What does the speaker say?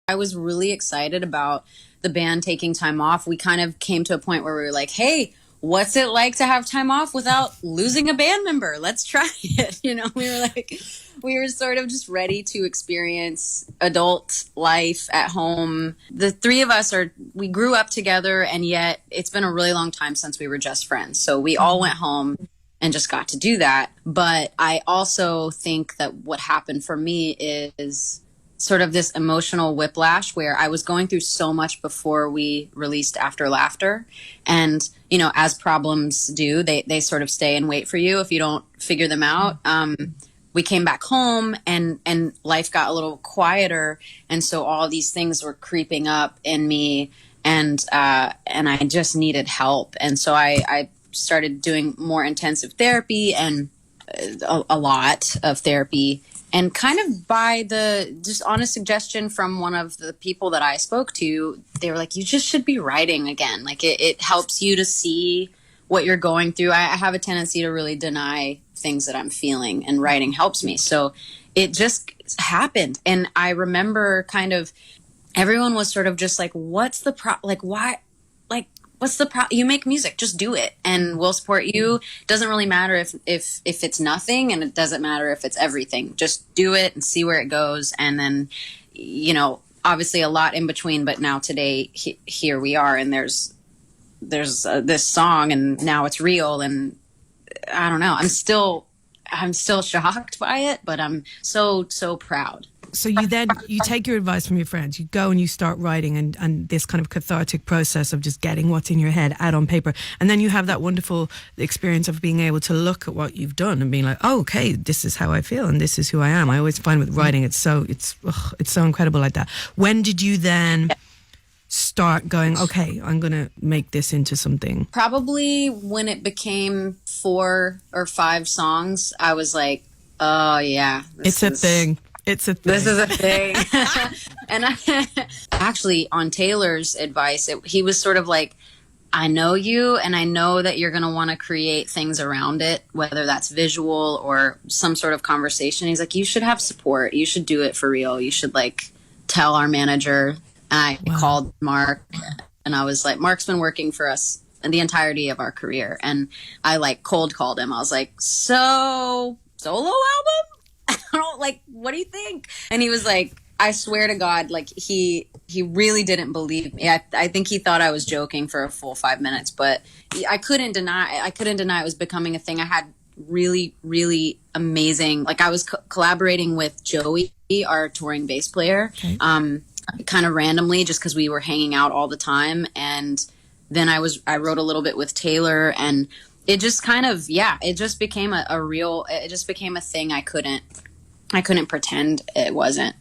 I was really excited about the band taking time off. We kind of came to a point where we were like, hey, what's it like to have time off without losing a band member? Let's try it. We were sort of just ready to experience adult life at home. The three of us we grew up together, and yet it's been a really long time since we were just friends. So we all went home and just got to do that. But I also think that what happened for me is sort of this emotional whiplash where I was going through so much before we released After Laughter. And, as problems do, they sort of stay and wait for you if you don't figure them out. We came back home and life got a little quieter. And so all these things were creeping up in me, and I just needed help. And so I started doing more intensive therapy and a lot of therapy. And kind of by just on a suggestion from one of the people that I spoke to, they were like, you just should be writing again. Like it helps you to see what you're going through. I have a tendency to really deny things that I'm feeling, and writing helps me. So it just happened. And I remember kind of everyone was sort of just like, what's the why? What's the you make music, just do it and we'll support you. Doesn't really matter if it's nothing, and it doesn't matter if it's everything. Just do it and see where it goes. And then, obviously a lot in between, but now today here we are, and there's this song, and now it's real. And I don't know, I'm still shocked by it, but I'm so proud. So you take your advice from your friends, you go and you start writing, and this kind of cathartic process of just getting what's in your head out on paper. And then you have that wonderful experience of being able to look at what you've done and being like, oh, okay, this is how I feel and this is who I am. I always find with writing, it's so incredible like that. When did you then start going, okay, I'm going to make this into something? Probably when it became 4 or 5 songs, I was like, oh yeah, it's a thing. It's a thing. This is a thing. And actually, on Taylor's advice, he was sort of like, I know you, and I know that you're going to want to create things around it, whether that's visual or some sort of conversation. He's like, you should have support. You should do it for real. You should tell our manager. And I called Mark, and I was like, Mark's been working for us in the entirety of our career. And I cold called him. I was like, so solo album? What do you think? And he was like, I swear to God, he really didn't believe me. I think he thought I was joking for a full 5 minutes, but I couldn't deny it was becoming a thing. I had really, really amazing, I was collaborating with Joey, our touring bass player, okay. Kind of randomly, just because we were hanging out all the time. And then I wrote a little bit with Taylor, and it just kind of, it just became it just became a thing I couldn't pretend it wasn't.